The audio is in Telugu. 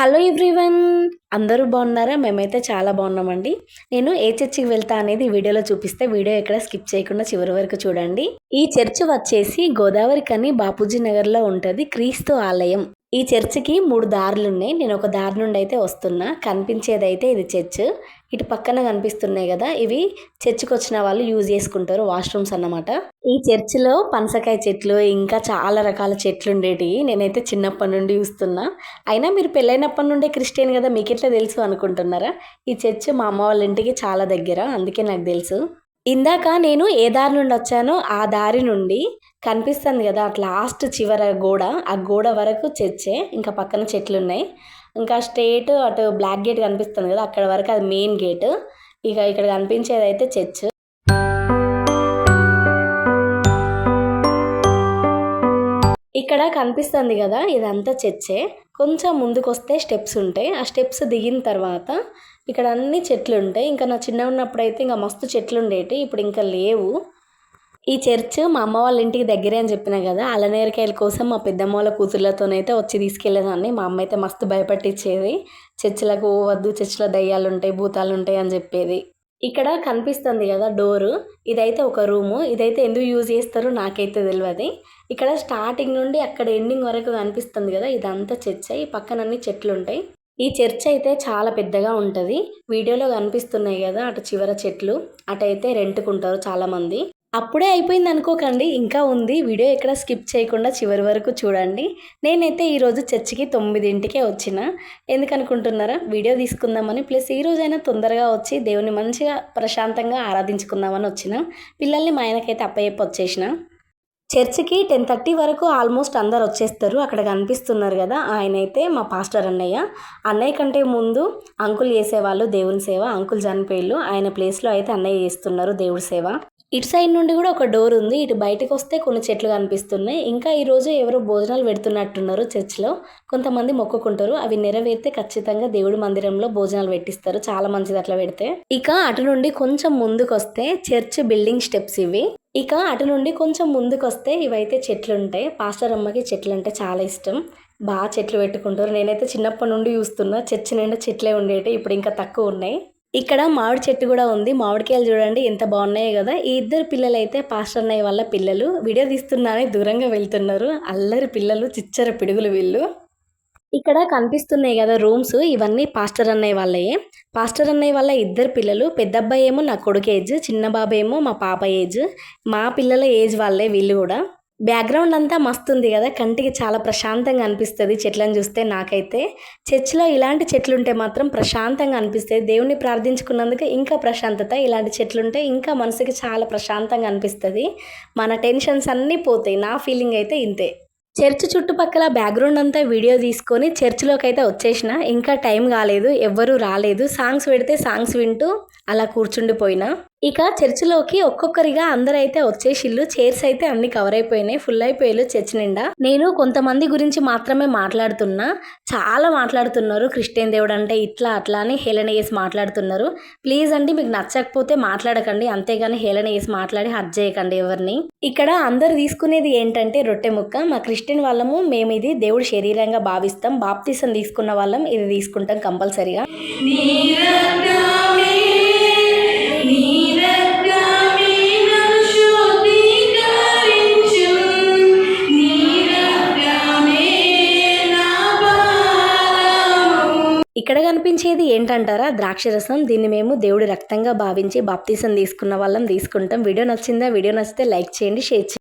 హలో ఎవ్రీవన్, అందరూ బాగున్నారా? మేమైతే చాలా బాగున్నామండి. నేను ఏ చర్చికి వెళ్తా అనేది వీడియోలో చూపిస్తే వీడియో ఎక్కడ స్కిప్ చేయకుండా చివరి వరకు చూడండి. ఈ చర్చ్ వచ్చేసి గోదావరి కని బాపూజీ నగర్లో ఉంటుంది, క్రీస్తు ఆలయం. ఈ చర్చికి 3 దారులున్నాయి. నేను ఒక దారి నుండి అయితే వస్తున్నా. కనిపించేదైతే ఇది చర్చ్. ఇటు పక్కన కనిపిస్తున్నాయి కదా, ఇవి చర్చికి వచ్చిన వాళ్ళు యూజ్ చేసుకుంటారు, వాష్రూమ్స్ అన్నమాట. ఈ చర్చిలో పనసకాయ చెట్లు ఇంకా చాలా రకాల చెట్లు ఉండేటివి. నేనైతే చిన్నప్పటి నుండి చూస్తున్నా. అయినా మీరు పెళ్ళైనప్పటి నుండే క్రిస్టియన్ కదా, మీకు ఎట్లా తెలుసు అనుకుంటున్నారా? ఈ చర్చ్ మా అమ్మ వాళ్ళ ఇంటికి చాలా దగ్గర, అందుకే నాకు తెలుసు. ఇందాక నేను ఏ దారి నుండి వచ్చానో ఆ దారి నుండి కనిపిస్తుంది కదా, అట్లా లాస్ట్ చివర గోడ, ఆ గోడ వరకు చర్చే. ఇంకా పక్కన చెట్లు ఉన్నాయి. ఇంకా స్ట్రేట్ అటు బ్లాక్ గేట్ కనిపిస్తుంది కదా, అక్కడ వరకు అది మెయిన్ గేట్. ఇక ఇక్కడ కనిపించేది అయితే చర్చ్. ఇక్కడ కనిపిస్తుంది కదా, ఇదంతా చర్చే. కొంచెం ముందుకు వస్తే స్టెప్స్ ఉంటాయి. ఆ స్టెప్స్ దిగిన తర్వాత ఇక్కడ అన్ని చెట్లు ఉంటాయి. ఇంకా నా చిన్న ఉన్నప్పుడు అయితే ఇంకా మస్తు చెట్లు ఉండేవి, ఇప్పుడు ఇంకా లేవు. ఈ చర్చ్ మా అమ్మ వాళ్ళ ఇంటికి దగ్గరే అని చెప్పిన కదా, అల్లనేరకాయల కోసం మా పెద్దమ్మ వాళ్ళ కూతుర్లతోనైతే వచ్చి తీసుకెళ్లేదాన్ని. మా అమ్మ అయితే మస్తు భయపట్టించేది, చర్చిలకు పోవద్దు, చర్చిలో దయ్యాలు ఉంటాయి, భూతాలు ఉంటాయి అని చెప్పేది. ఇక్కడ కనిపిస్తుంది కదా డోరు, ఇదైతే ఒక రూము. ఇదైతే ఎందుకు యూజ్ చేస్తారో నాకైతే తెలియదు. ఇక్కడ స్టార్టింగ్ నుండి అక్కడ ఎండింగ్ వరకు కనిపిస్తుంది కదా, ఇదంతా చర్చ్. ఈ పక్కన అన్ని చెట్లు ఉంటాయి. ఈ చర్చ్ అయితే చాలా పెద్దగా ఉంటుంది. వీడియోలో కనిపిస్తున్నాయి కదా అటు చివర చెట్లు, అటైతే రెంట్కుంటారు చాలామంది. అప్పుడే అయిపోయింది అనుకోకండి, ఇంకా ఉంది. వీడియో ఎక్కడ స్కిప్ చేయకుండా చివరి వరకు చూడండి. నేనైతే ఈరోజు చర్చికి 9ంటికే వచ్చిన. ఎందుకనుకుంటున్నారా? వీడియో తీసుకుందామని, ప్లస్ ఈ రోజైనా తొందరగా వచ్చి దేవుని మంచిగా ప్రశాంతంగా ఆరాధించుకుందామని వచ్చిన. పిల్లల్ని మా ఆయనకైతే అప్పయ్యప్ప వచ్చేసిన. చర్చికి 10:30 వరకు ఆల్మోస్ట్ అందరు వచ్చేస్తారు. అక్కడ కనిపిస్తున్నారు కదా, ఆయన అయితే మా పాస్టర్ అన్నయ్య. అన్నయ్య కంటే ముందు అంకుల్ చేసేవాళ్ళు దేవుని సేవ. అంకుల్ చనిపోయిళ్ళు, ఆయన ప్లేస్లో అయితే అన్నయ్య చేస్తున్నారు దేవుడి సేవ. ఇటు సైడ్ నుండి కూడా ఒక డోర్ ఉంది. ఇటు బయటకు వస్తే కొన్ని చెట్లు కనిపిస్తున్నాయి. ఇంకా ఈరోజు ఎవరో భోజనాలు పెడుతున్నట్టున్నారు చర్చిలో. కొంతమంది మొక్కుకుంటారు, అవి నెరవేరితే ఖచ్చితంగా దేవుడి మందిరంలో భోజనాలు పెట్టిస్తారు. చాలా మంచిది అట్లా పెడితే. ఇక అటు నుండి కొంచెం ముందుకు వస్తే చర్చ్ బిల్డింగ్ స్టెప్స్ ఇవి. ఇక అటు నుండి కొంచెం ముందుకు వస్తే ఇవైతే చెట్లు ఉంటాయి. పాస్టర్ అమ్మకి చెట్లు అంటే చాలా ఇష్టం, బాగా చెట్లు పెట్టుకుంటారు. నేనైతే చిన్నప్పటి నుండి చూస్తున్నా, చర్చి నిండా చెట్లే ఉండేవి, ఇప్పుడు ఇంకా తక్కువ ఉన్నాయి. ఇక్కడ మామిడి చెట్టు కూడా ఉంది. మామిడికాయలు చూడండి ఎంత బాగున్నాయో కదా. ఈ ఇద్దరు పిల్లలు అయితే పాస్టర్ అన్నయ్య వాళ్ళ పిల్లలు. వీడియో తీస్తున్నానే దూరంగా వెళ్తున్నారు, అల్లరి పిల్లలు, చిచ్చర పిడుగులు వీళ్ళు. ఇక్కడ కనిపిస్తున్నాయి కదా రూమ్స్, ఇవన్నీ పాస్టర్ అన్నయ్య వాళ్ళయే. పాస్టర్ అన్నయ్య వాళ్ళ ఇద్దరు పిల్లలు, పెద్ద అబ్బాయి ఏమో నా కొడుకు ఏజ్, చిన్న బాబు ఏమో మా పాప ఏజ్. మా పిల్లల ఏజ్ వాళ్ళే వీళ్ళు కూడా. బ్యాక్గ్రౌండ్ అంతా మస్తు ఉంది కదా, కంటికి చాలా ప్రశాంతంగా అనిపిస్తుంది చెట్లను చూస్తే. నాకైతే చర్చిలో ఇలాంటి చెట్లు ఉంటే మాత్రం ప్రశాంతంగా అనిపిస్తుంది. దేవుణ్ణి ప్రార్థించుకున్నందుకు ఇంకా ప్రశాంతత. ఇలాంటి చెట్లు ఉంటే ఇంకా మనసుకి చాలా ప్రశాంతంగా అనిపిస్తుంది. మన టెన్షన్స్ అన్నీ పోతాయి. నా ఫీలింగ్ అయితే ఇంతే. చర్చ్ చుట్టుపక్కల బ్యాక్గ్రౌండ్ అంతా వీడియో తీసుకొని చర్చిలోకి అయితే వచ్చేసిన. ఇంకా టైం కాలేదు, ఎవ్వరూ రాలేదు. సాంగ్స్ పెడితే సాంగ్స్ వింటూ అలా కూర్చుండిపోయినా. ఇక చర్చిలోకి ఒక్కొక్కరిగా అందరైతే వచ్చేసిళ్ళు. చైర్స్ అయితే అన్ని కవర్ అయిపోయినాయి, ఫుల్ అయిపోయారు చర్చ్ నిండా. నేను కొంతమంది గురించి మాత్రమే మాట్లాడుతున్నా, చాలా మాట్లాడుతున్నారు. క్రిస్టియన్ దేవుడు అంటే ఇట్లా అట్లా అని హేళన చేసి మాట్లాడుతున్నారు. ప్లీజ్ అండి, మీకు నచ్చకపోతే మాట్లాడకండి, అంతేగాని హేళన చేసి మాట్లాడి హర్ట్ చేయకండి ఎవరిని. ఇక్కడ అందరు తీసుకునేది ఏంటంటే రొట్టె ముక్క. మా క్రిస్టియన్ వాళ్ళము మేము ఇది దేవుడి శరీరంగా భావిస్తాం. బాప్తిసం తీసుకున్న వాళ్ళం ఇది తీసుకుంటాం కంపల్సరిగా. ఇక్కడ కనిపించేది ఏంటంటారా? ద్రాక్షరసం. దీన్ని మేము దేవుడి రక్తంగా భావించి బాప్తిసం తీసుకున్న వాళ్ళం తీసుకుంటాం. వీడియో నచ్చిందా? వీడియో నచ్చితే లైక్ చేయండి, షేర్ చేయండి.